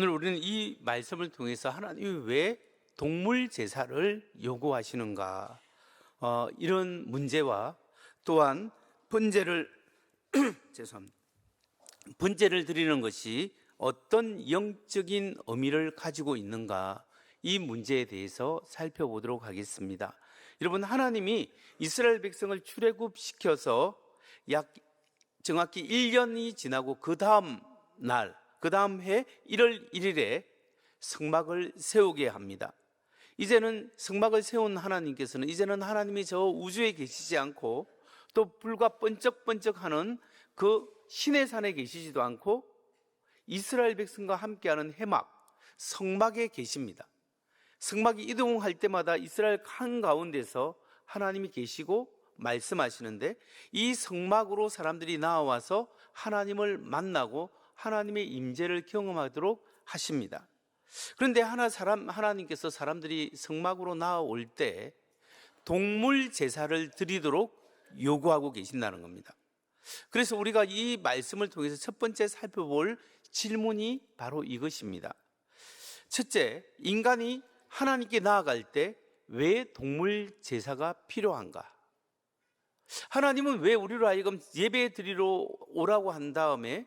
오늘 우리는 이 말씀을 통해서 하나님이 왜 동물 제사를 요구하시는가, 이런 문제와 또한 번제를 죄송합니다. 번제를 드리는 것이 어떤 영적인 의미를 가지고 있는가, 이 문제에 대해서 살펴보도록 하겠습니다. 여러분, 하나님이 이스라엘 백성을 출애굽시켜서 약 정확히 1년이 지나고 그 다음 해 1월 1일에 성막을 세우게 합니다. 이제는 성막을 세운 하나님께서는 이제는 하나님이 저 우주에 계시지 않고 또 불과 번쩍번쩍하는 그 신의 산에 계시지도 않고 이스라엘 백성과 함께하는 회막, 성막에 계십니다. 성막이 이동할 때마다 이스라엘 한가운데서 하나님이 계시고 말씀하시는데, 이 성막으로 사람들이 나와서 하나님을 만나고 하나님의 임재를 경험하도록 하십니다. 그런데 하나님께서 사람들이 성막으로 나올 때 동물 제사를 드리도록 요구하고 계신다는 겁니다. 그래서 우리가 이 말씀을 통해서 첫 번째 살펴볼 질문이 바로 이것입니다. 첫째, 인간이 하나님께 나아갈 때 왜 동물 제사가 필요한가? 하나님은 왜 우리로 하여금 예배 드리러 오라고 한 다음에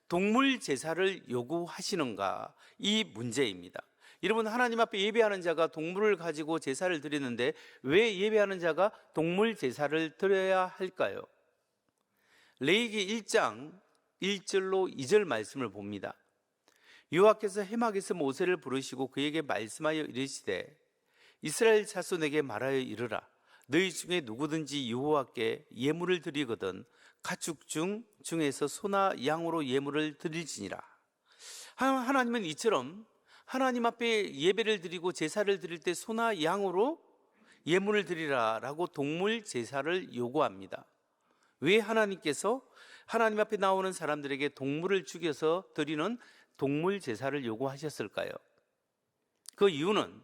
동물 제사를 요구하시는가? 이 문제입니다. 여러분, 하나님 앞에 예배하는 자가 동물을 가지고 제사를 드리는데 왜 예배하는 자가 동물 제사를 드려야 할까요? 레위기 1장 1절로 2절 말씀을 봅니다. 여호와께서 회막에서 모세를 부르시고 그에게 말씀하여 이르시되, 이스라엘 자손에게 말하여 이르라. 너희 중에 누구든지 여호와께 예물을 드리거든 가축 중에서 소나 양으로 예물을 드릴지니라. 하나님은 이처럼 하나님 앞에 예배를 드리고 제사를 드릴 때 소나 양으로 예물을 드리라라고 동물 제사를 요구합니다. 왜 하나님께서 하나님 앞에 나오는 사람들에게 동물을 죽여서 드리는 동물 제사를 요구하셨을까요? 그 이유는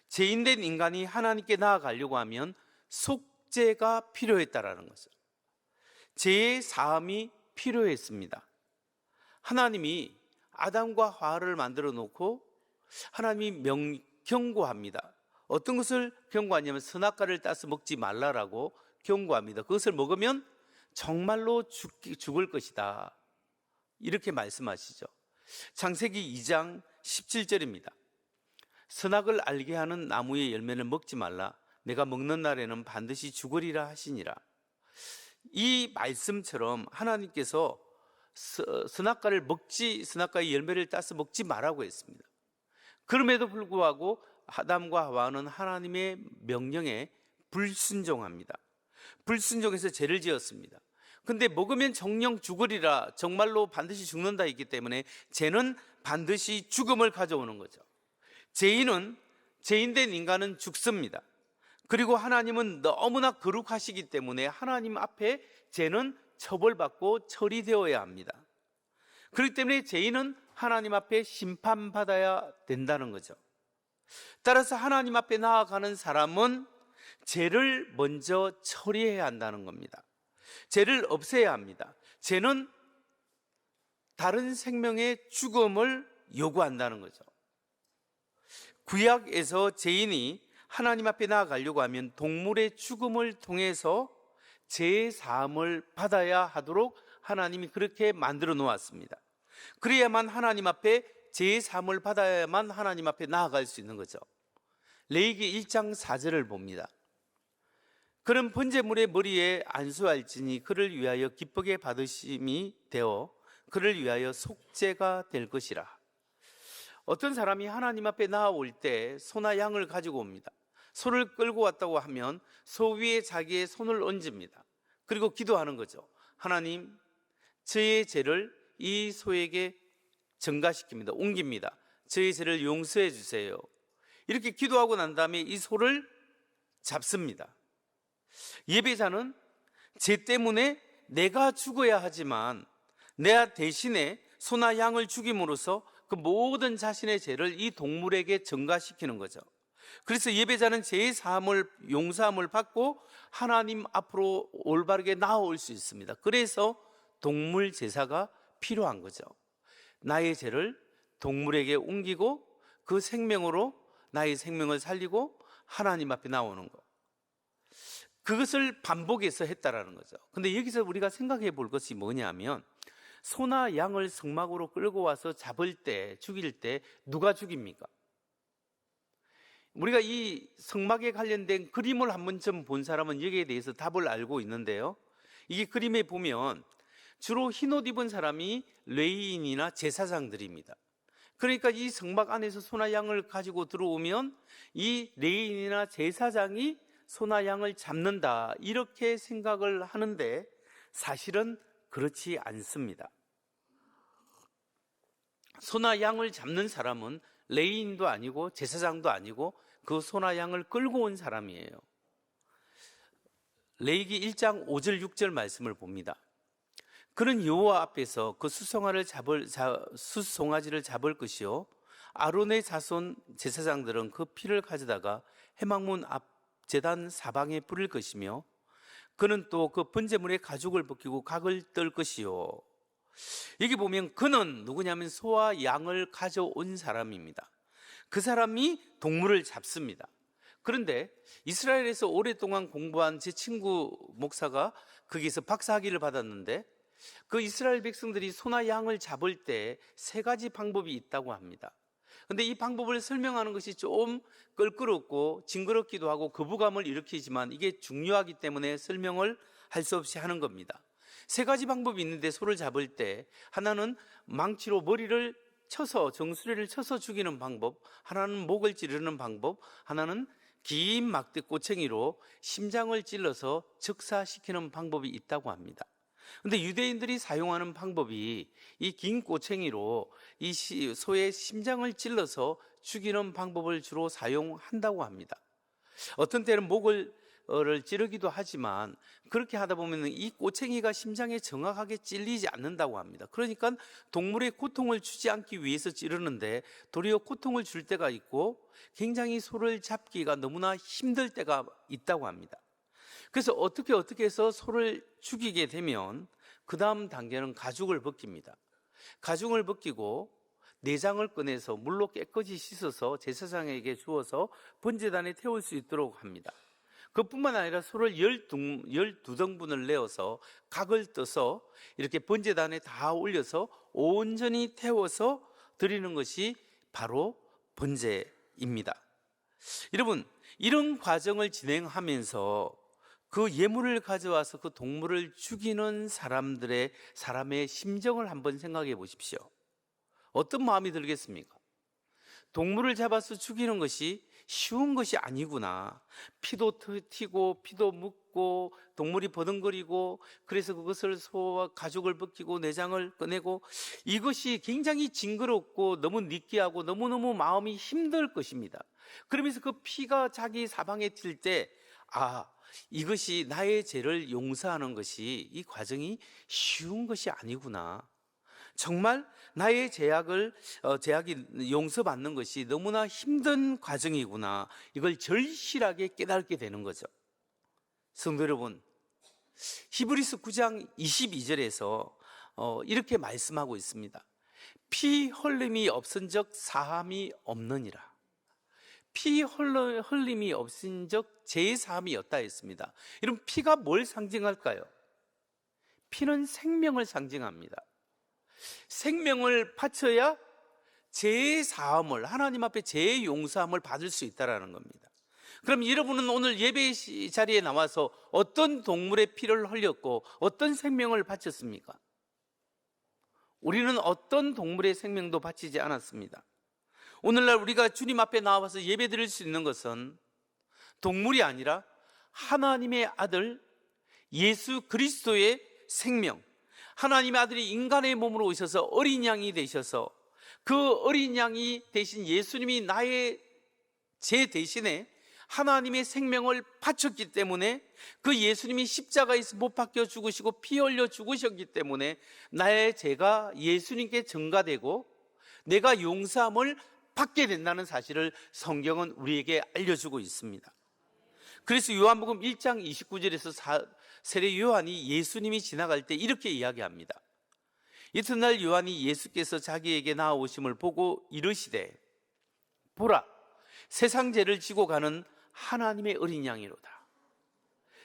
죄인된 인간이 하나님께 나아가려고 하면 속죄가 필요했다라는 것을, 죄의 사함이 필요했습니다. 하나님이 아담과 하와를 만들어 놓고 하나님이 경고합니다. 어떤 것을 경고하냐면 선악과를 따서 먹지 말라라고 경고합니다. 그것을 먹으면 정말로 죽을 것이다, 이렇게 말씀하시죠. 창세기 2장 17절입니다. 선악을 알게 하는 나무의 열매는 먹지 말라. 내가 먹는 날에는 반드시 죽으리라 하시니라. 이 말씀처럼 하나님께서 선악과의 열매를 따서 먹지 말라고 했습니다. 그럼에도 불구하고 아담과 하와는 하나님의 명령에 불순종합니다. 불순종해서 죄를 지었습니다. 근데 먹으면 정령 죽으리라, 정말로 반드시 죽는다 했기 때문에 죄는 반드시 죽음을 가져오는 거죠. 죄인된 인간은 죽습니다. 그리고 하나님은 너무나 거룩하시기 때문에 하나님 앞에 죄는 처벌받고 처리되어야 합니다. 그렇기 때문에 죄인은 하나님 앞에 심판받아야 된다는 거죠. 따라서 하나님 앞에 나아가는 사람은 죄를 먼저 처리해야 한다는 겁니다. 죄를 없애야 합니다. 죄는 다른 생명의 죽음을 요구한다는 거죠. 구약에서 죄인이 하나님 앞에 나아가려고 하면 동물의 죽음을 통해서 죄의 사함을 받아야 하도록 하나님이 그렇게 만들어 놓았습니다. 그래야만 하나님 앞에 죄의 사함을 받아야만 하나님 앞에 나아갈 수 있는 거죠. 레위기 1장 4절을 봅니다. 그는 번제물의 머리에 안수할지니 그를 위하여 기쁘게 받으심이 되어 그를 위하여 속죄가 될 것이라. 어떤 사람이 하나님 앞에 나아올 때 소나 양을 가지고 옵니다. 소를 끌고 왔다고 하면 소 위에 자기의 손을 얹습니다. 그리고 기도하는 거죠. 하나님, 저의 죄를 이 소에게 전가시킵니다. 옮깁니다. 저의 죄를 용서해 주세요. 이렇게 기도하고 난 다음에 이 소를 잡습니다. 예배자는 죄 때문에 내가 죽어야 하지만 내 대신에 소나 양을 죽임으로써 그 모든 자신의 죄를 이 동물에게 전가시키는 거죠. 그래서 예배자는 죄의 사함을, 용서함을 받고 하나님 앞으로 올바르게 나아올 수 있습니다. 그래서 동물 제사가 필요한 거죠. 나의 죄를 동물에게 옮기고 그 생명으로 나의 생명을 살리고 하나님 앞에 나오는 것, 그것을 반복해서 했다라는 거죠. 근데 여기서 우리가 생각해 볼 것이 뭐냐면, 소나 양을 성막으로 끌고 와서 잡을 때, 죽일 때 누가 죽입니까? 우리가 이 성막에 관련된 그림을 한 번쯤 본 사람은 여기에 대해서 답을 알고 있는데요, 이게 그림에 보면 주로 흰옷 입은 사람이 레위인이나 제사장들입니다. 그러니까 이 성막 안에서 소나 양을 가지고 들어오면 이 레위인이나 제사장이 소나 양을 잡는다, 이렇게 생각을 하는데 사실은 그렇지 않습니다. 소나 양을 잡는 사람은 레위인도 아니고 제사장도 아니고 그 소나 양을 끌고 온 사람이에요. 레위기 1장 5절 6절 말씀을 봅니다. 그는 여호와 앞에서 그 수송아지를 잡을 것이요, 아론의 자손 제사장들은 그 피를 가져다가 회막문 앞 제단 사방에 뿌릴 것이며, 그는 또 그 번제물의 가죽을 벗기고 각을 뜰 것이요. 여기 보면 그는 누구냐면 소와 양을 가져온 사람입니다. 그 사람이 동물을 잡습니다. 그런데 이스라엘에서 오랫동안 공부한 제 친구 목사가 거기서 박사학위를 받았는데, 그 이스라엘 백성들이 소나 양을 잡을 때 세 가지 방법이 있다고 합니다. 근데 이 방법을 설명하는 것이 좀 껄끄럽고 징그럽기도 하고 거부감을 일으키지만 이게 중요하기 때문에 설명을 할 수 없이 하는 겁니다. 세 가지 방법이 있는데, 소를 잡을 때 하나는 망치로 머리를 쳐서, 정수리를 쳐서 죽이는 방법, 하나는 목을 찌르는 방법, 하나는 긴 막대 꼬챙이로 심장을 찔러서 즉사시키는 방법이 있다고 합니다. 근데 유대인들이 사용하는 방법이 이 긴 꼬챙이로 이 소의 심장을 찔러서 죽이는 방법을 주로 사용한다고 합니다. 어떤 때는 목을 찌르기도 하지만 그렇게 하다 보면 이 꼬챙이가 심장에 정확하게 찔리지 않는다고 합니다. 그러니까 동물의 고통을 주지 않기 위해서 찌르는데 도리어 고통을 줄 때가 있고 굉장히 소를 잡기가 너무나 힘들 때가 있다고 합니다. 그래서 어떻게 해서 소를 죽이게 되면 그 다음 단계는 가죽을 벗깁니다. 가죽을 벗기고 내장을 꺼내서 물로 깨끗이 씻어서 제사장에게 주어서 번제단에 태울 수 있도록 합니다. 그뿐만 아니라 소를 12등분을 내어서 각을 떠서 이렇게 번제단에 다 올려서 온전히 태워서 드리는 것이 바로 번제입니다. 여러분, 이런 과정을 진행하면서 그 예물을 가져와서 그 동물을 죽이는 사람의 심정을 한번 생각해 보십시오. 어떤 마음이 들겠습니까? 동물을 잡아서 죽이는 것이 쉬운 것이 아니구나. 피도 튀고 피도 묻고 동물이 버둥거리고, 그래서 그것을 소와 가죽을 벗기고 내장을 꺼내고, 이것이 굉장히 징그럽고 너무 느끼하고 너무너무 마음이 힘들 것입니다. 그러면서 그 피가 자기 사방에 튈 때, 이것이 나의 죄를 용서하는 것이, 이 과정이 쉬운 것이 아니구나. 정말 나의 죄악이 용서받는 것이 너무나 힘든 과정이구나. 이걸 절실하게 깨닫게 되는 거죠. 성도 여러분, 히브리서 9장 22절에서 이렇게 말씀하고 있습니다. 피 흘림이 없은즉 사함이 없느니라. 피 흘림이 없은즉 제사함이 없다 했습니다. 이런 피가 뭘 상징할까요? 피는 생명을 상징합니다. 생명을 바쳐야 죄의 사함을, 하나님 앞에 죄의 용서함을 받을 수 있다는 겁니다. 그럼 여러분은 오늘 예배 자리에 나와서 어떤 동물의 피를 흘렸고 어떤 생명을 바쳤습니까? 우리는 어떤 동물의 생명도 바치지 않았습니다. 오늘날 우리가 주님 앞에 나와서 예배 드릴 수 있는 것은 동물이 아니라 하나님의 아들 예수 그리스도의 생명, 하나님의 아들이 인간의 몸으로 오셔서 어린 양이 되셔서 그 어린 양이 대신 예수님이 나의 죄 대신에 하나님의 생명을 바쳤기 때문에, 그 예수님이 십자가에서 못 박혀 죽으시고 피 흘려 죽으셨기 때문에 나의 죄가 예수님께 전가되고 내가 용서함을 받게 된다는 사실을 성경은 우리에게 알려주고 있습니다. 그래서 요한복음 1장 29절에서 세례 요한이 예수님이 지나갈 때 이렇게 이야기합니다. 이튿날 요한이 예수께서 자기에게 나아오심을 보고 이르시되 보라, 세상 죄를 지고 가는 하나님의 어린 양이로다.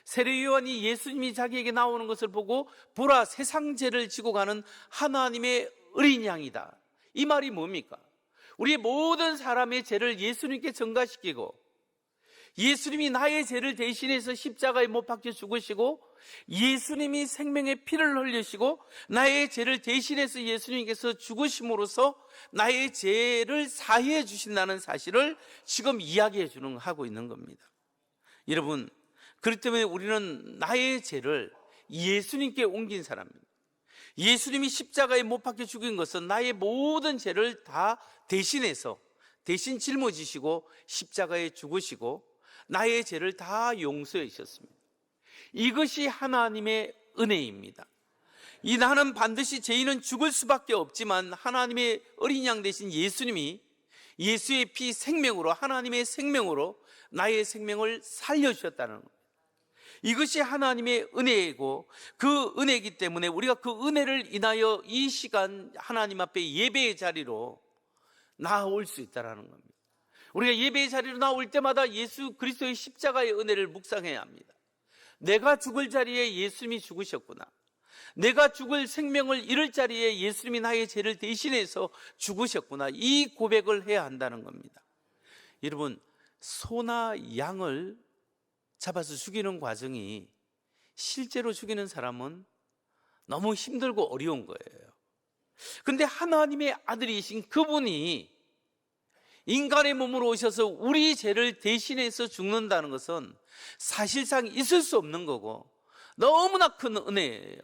세례 요한이 예수님이 자기에게 나오는 것을 보고 보라, 세상 죄를 지고 가는 하나님의 어린 양이다. 이 말이 뭡니까? 우리의 모든 사람의 죄를 예수님께 전가시키고 예수님이 나의 죄를 대신해서 십자가에 못 박혀 죽으시고 예수님이 생명의 피를 흘리시고 나의 죄를 대신해서 예수님께서 죽으심으로써 나의 죄를 사해해 주신다는 사실을 지금 이야기해 주는 하고 있는 겁니다. 여러분, 그렇기 때문에 우리는 나의 죄를 예수님께 옮긴 사람입니다. 예수님이 십자가에 못 박혀 죽인 것은 나의 모든 죄를 다 대신해서 대신 짊어지시고 십자가에 죽으시고 나의 죄를 다 용서해 주셨습니다. 이것이 하나님의 은혜입니다. 이 나는 반드시 죄인은 죽을 수밖에 없지만 하나님의 어린 양 되신 예수님이 예수의 피 생명으로, 하나님의 생명으로 나의 생명을 살려주셨다는 겁니다. 이것이 하나님의 은혜이고 그 은혜이기 때문에 우리가 그 은혜를 인하여 이 시간 하나님 앞에 예배의 자리로 나아올 수 있다는 겁니다. 우리가 예배의 자리로 나올 때마다 예수 그리스도의 십자가의 은혜를 묵상해야 합니다. 내가 죽을 자리에 예수님이 죽으셨구나. 내가 죽을 생명을 잃을 자리에 예수님이 나의 죄를 대신해서 죽으셨구나. 이 고백을 해야 한다는 겁니다. 여러분, 소나 양을 잡아서 죽이는 과정이 실제로 죽이는 사람은 너무 힘들고 어려운 거예요. 근데 하나님의 아들이신 그분이 인간의 몸으로 오셔서 우리 죄를 대신해서 죽는다는 것은 사실상 있을 수 없는 거고 너무나 큰 은혜예요.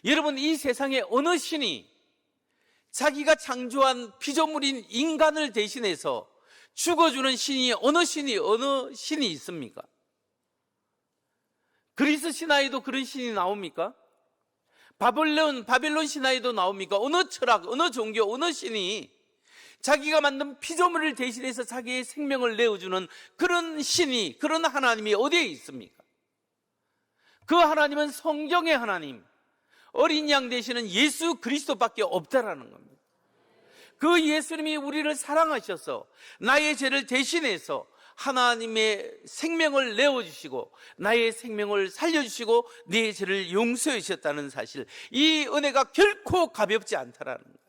여러분, 이 세상에 어느 신이 자기가 창조한 피조물인 인간을 대신해서 죽어주는 신이 어느 신이 있습니까? 그리스 신화에도 그런 신이 나옵니까? 바벨론 신화에도 나옵니까? 어느 철학, 어느 종교, 어느 신이 자기가 만든 피조물을 대신해서 자기의 생명을 내어주는 그런 신이, 그런 하나님이 어디에 있습니까? 그 하나님은 성경의 하나님, 어린 양 되시는 예수 그리스도밖에 없다라는 겁니다. 그 예수님이 우리를 사랑하셔서 나의 죄를 대신해서 하나님의 생명을 내어주시고 나의 생명을 살려주시고 내 죄를 용서해 주셨다는 사실, 이 은혜가 결코 가볍지 않다라는 거예요.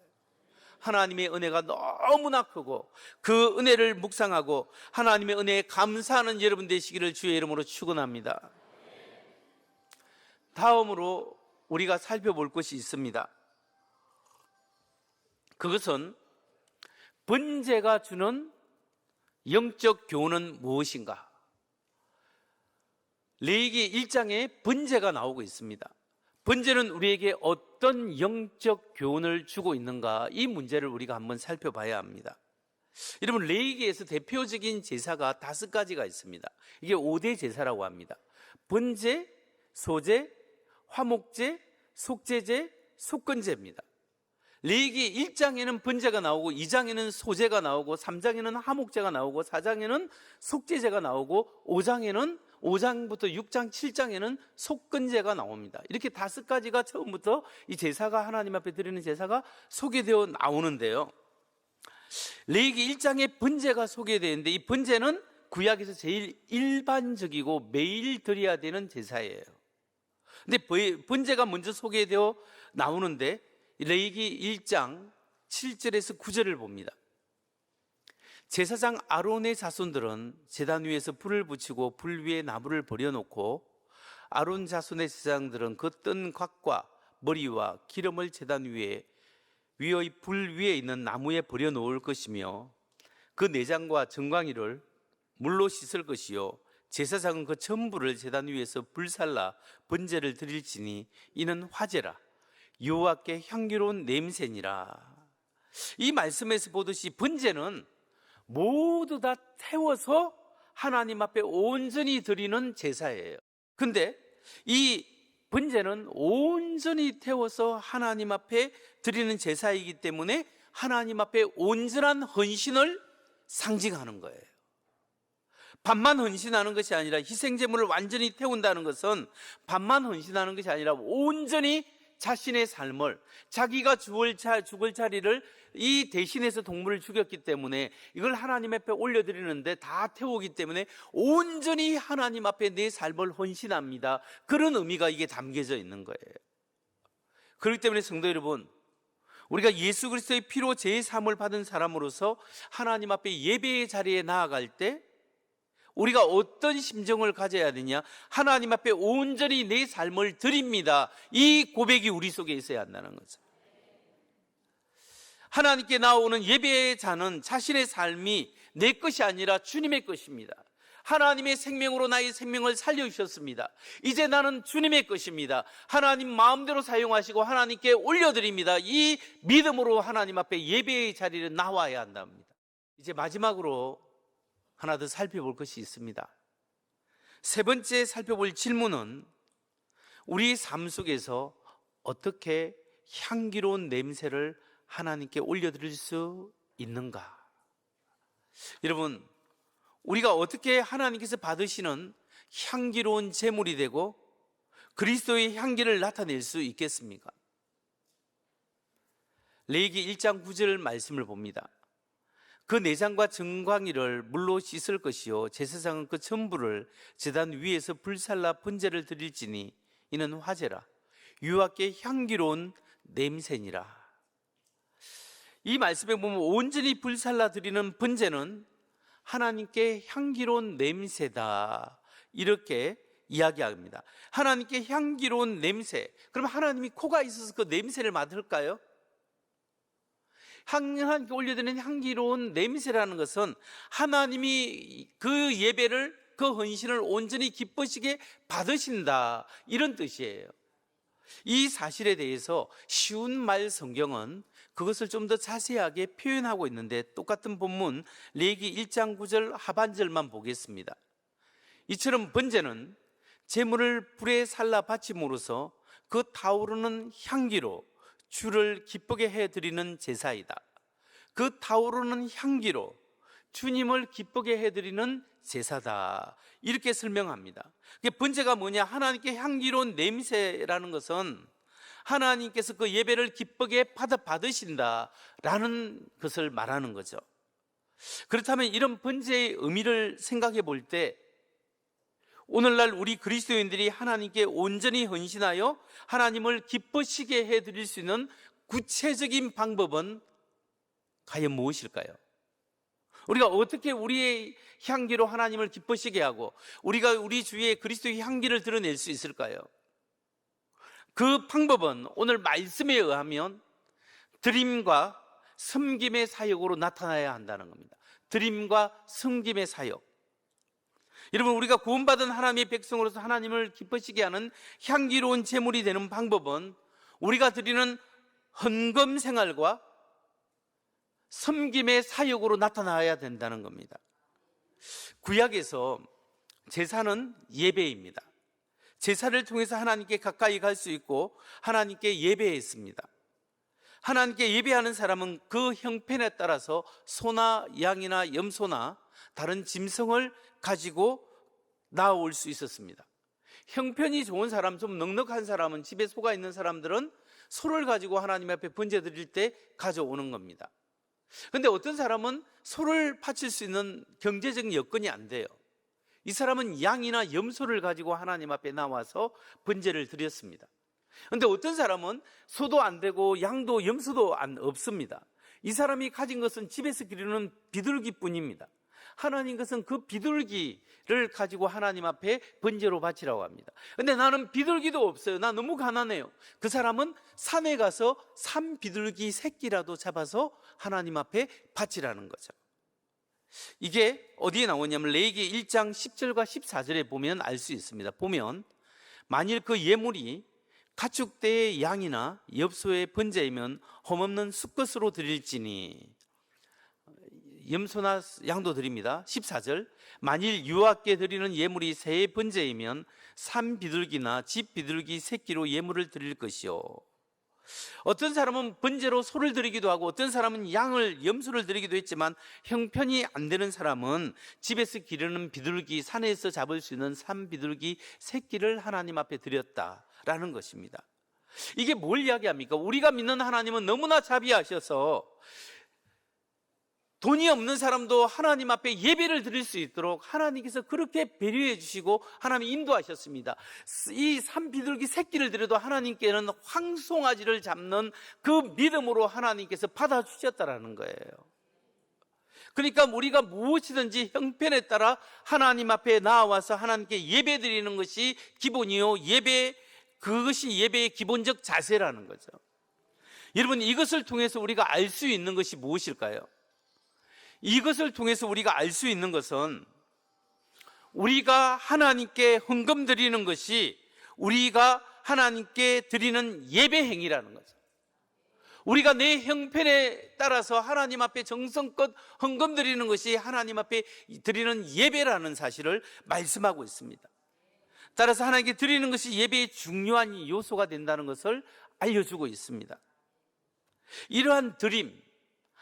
하나님의 은혜가 너무나 크고 그 은혜를 묵상하고 하나님의 은혜에 감사하는 여러분 되시기를 주의 이름으로 축원합니다. 다음으로 우리가 살펴볼 것이 있습니다. 그것은 번제가 주는 영적 교훈은 무엇인가? 레위기 1장에 번제가 나오고 있습니다. 번제는 우리에게 어떤 영적 교훈을 주고 있는가? 이 문제를 우리가 한번 살펴봐야 합니다. 여러분, 레위기에서 대표적인 제사가 5가지가 있습니다. 이게 5대 제사라고 합니다. 번제, 소제, 화목제, 속죄제, 속건제입니다. 레위기 1장에는 번제가 나오고 2장에는 소제가 나오고 3장에는 화목제가 나오고 4장에는 속죄제가 나오고 5장부터 6장, 7장에는 속건제가 나옵니다. 이렇게 5가지가 처음부터 이 제사가 하나님 앞에 드리는 제사가 소개되어 나오는데요. 레위기 1장에 번제가 소개되는데 이 번제는 구약에서 제일 일반적이고 매일 드려야 되는 제사예요. 근데 번제가 먼저 소개되어 나오는데 레위기 1장 7절에서 9절을 봅니다. 제사장 아론의 자손들은 제단 위에서 불을 붙이고 불 위에 나무를 버려놓고 아론 자손의 제사장들은 그 뜬 곽과 머리와 기름을 제단 위의 불 위에 있는 나무에 버려놓을 것이며 그 내장과 정광이를 물로 씻을 것이요 제사장은 그 전부를 제단 위에서 불살라 번제를 드릴지니 이는 화제라 여호와께 향기로운 냄새니라. 이 말씀에서 보듯이 번제는 모두 다 태워서 하나님 앞에 온전히 드리는 제사예요. 근데 이 번제는 온전히 태워서 하나님 앞에 드리는 제사이기 때문에 하나님 앞에 온전한 헌신을 상징하는 거예요. 반만 헌신하는 것이 아니라, 희생제물을 완전히 태운다는 것은 반만 헌신하는 것이 아니라 온전히 자신의 삶을, 자기가 죽을 자리를 이 대신해서 동물을 죽였기 때문에 이걸 하나님 앞에 올려드리는데 다 태우기 때문에 온전히 하나님 앞에 내 삶을 헌신합니다. 그런 의미가 이게 담겨져 있는 거예요. 그렇기 때문에 성도 여러분, 우리가 예수 그리스도의 피로 제3을 받은 사람으로서 하나님 앞에 예배의 자리에 나아갈 때 우리가 어떤 심정을 가져야 되냐? 하나님 앞에 온전히 내 삶을 드립니다. 이 고백이 우리 속에 있어야 한다는 거죠. 하나님께 나오는 예배의 자는 자신의 삶이 내 것이 아니라 주님의 것입니다. 하나님의 생명으로 나의 생명을 살려주셨습니다. 이제 나는 주님의 것입니다. 하나님 마음대로 사용하시고 하나님께 올려드립니다. 이 믿음으로 하나님 앞에 예배의 자리에 나와야 한답니다. 이제 마지막으로 하나 더 살펴볼 것이 있습니다. 세 번째 살펴볼 질문은 우리 삶 속에서 어떻게 향기로운 냄새를 하나님께 올려드릴 수 있는가? 여러분, 우리가 어떻게 하나님께서 받으시는 향기로운 제물이 되고 그리스도의 향기를 나타낼 수 있겠습니까? 레위기 1장 9절 말씀을 봅니다. 그 내장과 정광이를 물로 씻을 것이요 제사장은 그 전부를 제단 위에서 불살라 번제를 드릴지니 이는 화제라 여호와께 향기로운 냄새니라. 이 말씀에 보면 온전히 불살라 드리는 번제는 하나님께 향기로운 냄새다, 이렇게 이야기합니다. 하나님께 향기로운 냄새. 그럼 하나님이 코가 있어서 그 냄새를 맡을까요? 하나님께 올려드리는 향기로운 냄새라는 것은 하나님이 그 예배를, 그 헌신을 온전히 기쁘시게 받으신다, 이런 뜻이에요. 이 사실에 대해서 쉬운 말 성경은 그것을 좀 더 자세하게 표현하고 있는데, 똑같은 본문 레위기 1장 9절 하반절만 보겠습니다. 이처럼 번제는 제물을 불에 살라 바침으로써 그 타오르는 향기로 주를 기쁘게 해드리는 제사이다. 그 타오르는 향기로 주님을 기쁘게 해드리는 제사다, 이렇게 설명합니다. 번제가 뭐냐? 하나님께 향기로운 냄새라는 것은 하나님께서 그 예배를 기쁘게 받으신다라는 것을 말하는 거죠. 그렇다면 이런 번제의 의미를 생각해 볼 때 오늘날 우리 그리스도인들이 하나님께 온전히 헌신하여 하나님을 기쁘시게 해드릴 수 있는 구체적인 방법은 과연 무엇일까요? 우리가 어떻게 우리의 향기로 하나님을 기쁘시게 하고 우리가 우리 주위에 그리스도의 향기를 드러낼 수 있을까요? 그 방법은 오늘 말씀에 의하면 드림과 섬김의 사역으로 나타나야 한다는 겁니다. 드림과 섬김의 사역. 여러분, 우리가 구원받은 하나님의 백성으로서 하나님을 기쁘시게 하는 향기로운 제물이 되는 방법은 우리가 드리는 헌금 생활과 섬김의 사역으로 나타나야 된다는 겁니다. 구약에서 제사는 예배입니다. 제사를 통해서 하나님께 가까이 갈 수 있고 하나님께 예배했습니다. 하나님께 예배하는 사람은 그 형편에 따라서 소나 양이나 염소나 다른 짐승을 가지고 나올 수 있었습니다. 형편이 좋은 사람, 좀 넉넉한 사람은, 집에 소가 있는 사람들은 소를 가지고 하나님 앞에 번제 드릴 때 가져오는 겁니다. 그런데 어떤 사람은 소를 바칠 수 있는 경제적인 여건이 안 돼요. 이 사람은 양이나 염소를 가지고 하나님 앞에 나와서 번제를 드렸습니다. 그런데 어떤 사람은 소도 안 되고 양도 염소도 없습니다. 이 사람이 가진 것은 집에서 기르는 비둘기뿐입니다. 하나님 것은 그 비둘기를 가지고 하나님 앞에 번제로 바치라고 합니다. 그런데 나는 비둘기도 없어요. 나 너무 가난해요. 그 사람은 산에 가서 산 비둘기 새끼라도 잡아서 하나님 앞에 바치라는 거죠. 이게 어디에 나오냐면 레위기 1장 10절과 14절에 보면 알 수 있습니다. 보면 만일 그 예물이 가축대의 양이나 엽소의 번제이면 험없는 수컷으로 드릴지니, 염소나 양도 드립니다. 14절, 만일 여호와께 드리는 예물이 새의 번제이면 산 비둘기나 집 비둘기 새끼로 예물을 드릴 것이요. 어떤 사람은 번제로 소를 드리기도 하고 어떤 사람은 양을, 염소를 드리기도 했지만 형편이 안 되는 사람은 집에서 기르는 비둘기, 산에서 잡을 수 있는 산 비둘기 새끼를 하나님 앞에 드렸다라는 것입니다. 이게 뭘 이야기합니까? 우리가 믿는 하나님은 너무나 자비하셔서 돈이 없는 사람도 하나님 앞에 예배를 드릴 수 있도록 하나님께서 그렇게 배려해 주시고 하나님 인도하셨습니다. 이 산비둘기 새끼를 드려도 하나님께는 황송아지를 잡는 그 믿음으로 하나님께서 받아주셨다라는 거예요. 그러니까 우리가 무엇이든지 형편에 따라 하나님 앞에 나와서 하나님께 예배 드리는 것이 기본이요, 그것이 예배의 기본적 자세라는 거죠. 여러분, 이것을 통해서 우리가 알 수 있는 것이 무엇일까요? 이것을 통해서 우리가 알 수 있는 것은 우리가 하나님께 헌금 드리는 것이 우리가 하나님께 드리는 예배 행위라는 거죠. 우리가 내 형편에 따라서 하나님 앞에 정성껏 헌금 드리는 것이 하나님 앞에 드리는 예배라는 사실을 말씀하고 있습니다. 따라서 하나님께 드리는 것이 예배의 중요한 요소가 된다는 것을 알려주고 있습니다. 이러한 드림,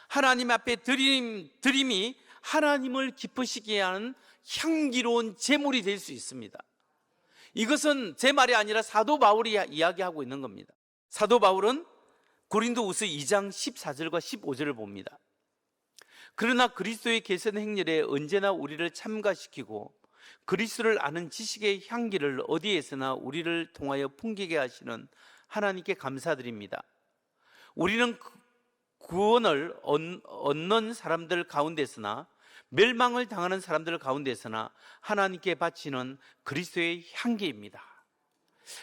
하나님 앞에 드림이 하나님을 기쁘시게 하는 향기로운 제물이 될 수 있습니다. 이것은 제 말이 아니라 사도 바울이 이야기하고 있는 겁니다. 사도 바울은 고린도후서 2장 14절과 15절을 봅니다. 그러나 그리스도의 계선 행렬에 언제나 우리를 참가시키고 그리스도를 아는 지식의 향기를 어디에서나 우리를 통하여 풍기게 하시는 하나님께 감사드립니다. 우리는 구원을 얻는 사람들 가운데서나 멸망을 당하는 사람들 가운데서나 하나님께 바치는 그리스도의 향기입니다.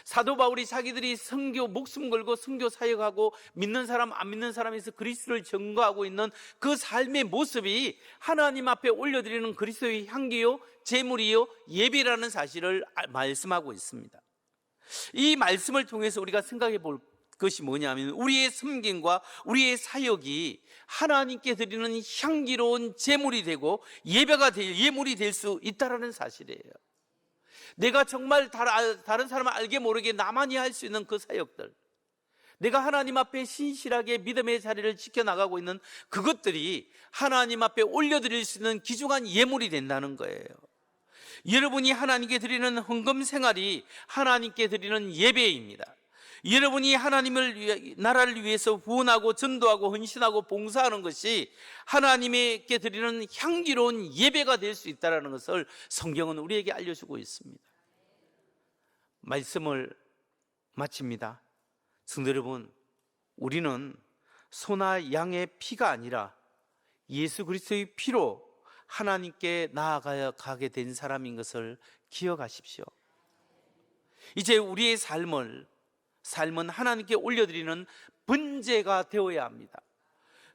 사도 바울이 자기들이 선교 목숨 걸고 선교 사역하고 믿는 사람 안 믿는 사람에서 그리스도를 증거하고 있는 그 삶의 모습이 하나님 앞에 올려드리는 그리스도의 향기요, 제물이요, 예배라는 사실을 말씀하고 있습니다. 이 말씀을 통해서 우리가 생각해 볼 것이 뭐냐면 우리의 섬김과 우리의 사역이 하나님께 드리는 향기로운 제물이 되고 예물이 될 수 있다는 사실이에요. 내가 정말 다른 사람을 알게 모르게 나만이 할 수 있는 그 사역들, 내가 하나님 앞에 신실하게 믿음의 자리를 지켜나가고 있는 그것들이 하나님 앞에 올려드릴 수 있는 귀중한 예물이 된다는 거예요. 여러분이 하나님께 드리는 헌금 생활이 하나님께 드리는 예배입니다. 여러분이 나라를 위해서 후원하고 전도하고 헌신하고 봉사하는 것이 하나님께 드리는 향기로운 예배가 될 수 있다는 것을 성경은 우리에게 알려주고 있습니다. 말씀을 마칩니다. 성도 여러분, 우리는 소나 양의 피가 아니라 예수 그리스도의 피로 하나님께 나아가게 된 사람인 것을 기억하십시오. 이제 우리의 삶은 하나님께 올려드리는 번제가 되어야 합니다.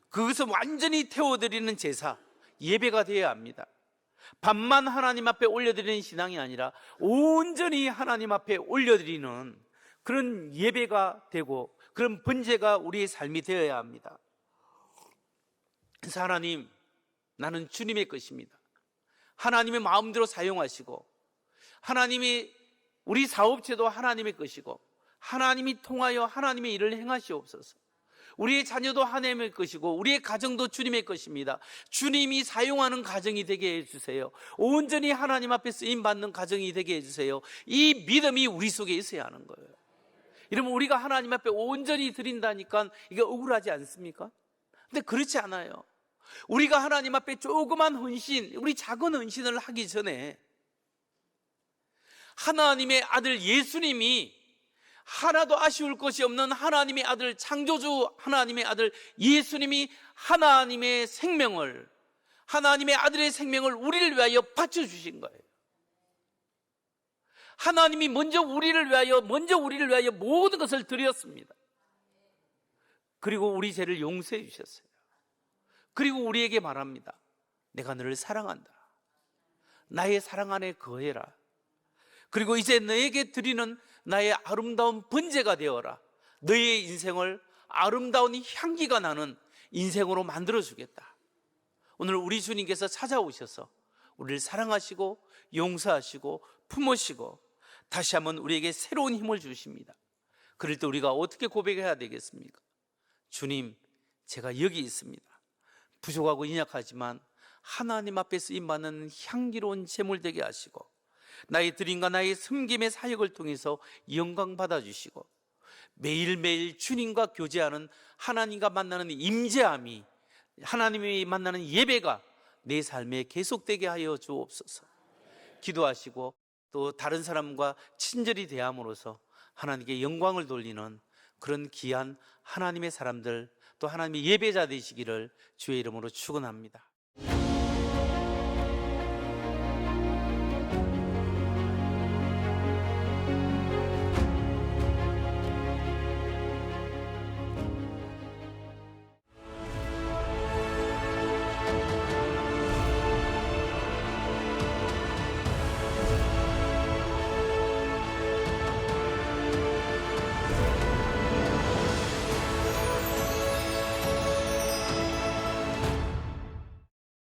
그것은 완전히 태워드리는 제사, 예배가 되어야 합니다. 반만 하나님 앞에 올려드리는 신앙이 아니라 온전히 하나님 앞에 올려드리는 그런 예배가 되고 그런 번제가 우리의 삶이 되어야 합니다. 그래서 하나님, 나는 주님의 것입니다. 하나님의 마음대로 사용하시고 하나님이 우리 사업체도 하나님의 것이고 하나님이 통하여 하나님의 일을 행하시옵소서. 우리의 자녀도 하나님의 것이고 우리의 가정도 주님의 것입니다. 주님이 사용하는 가정이 되게 해주세요. 온전히 하나님 앞에 쓰임받는 가정이 되게 해주세요. 이 믿음이 우리 속에 있어야 하는 거예요. 이러면 우리가 하나님 앞에 온전히 드린다니까 이게 억울하지 않습니까? 근데 그렇지 않아요. 우리가 하나님 앞에 조그만 헌신, 우리 작은 헌신을 하기 전에 하나님의 아들 예수님이 하나도 아쉬울 것이 없는 하나님의 아들, 창조주 하나님의 아들 예수님이 하나님의 생명을, 하나님의 아들의 생명을 우리를 위하여 바쳐주신 거예요. 하나님이 먼저 우리를 위하여 모든 것을 드렸습니다. 그리고 우리 죄를 용서해 주셨어요. 그리고 우리에게 말합니다. 내가 너를 사랑한다. 나의 사랑 안에 거해라. 그리고 이제 너에게 드리는 나의 아름다운 번제가 되어라. 너의 인생을 아름다운 향기가 나는 인생으로 만들어주겠다. 오늘 우리 주님께서 찾아오셔서 우리를 사랑하시고 용서하시고 품으시고 다시 한번 우리에게 새로운 힘을 주십니다. 그럴 때 우리가 어떻게 고백해야 되겠습니까? 주님, 제가 여기 있습니다. 부족하고 연약하지만 하나님 앞에 쓰임받는 향기로운 제물 되게 하시고 나의 드림과 나의 섬김의 사역을 통해서 영광 받아주시고 매일매일 주님과 교제하는, 하나님과 만나는 임재함이, 하나님이 만나는 예배가 내 삶에 계속되게 하여 주옵소서. 기도하시고 또 다른 사람과 친절히 대함으로써 하나님께 영광을 돌리는 그런 귀한 하나님의 사람들, 또 하나님의 예배자 되시기를 주의 이름으로 축원합니다.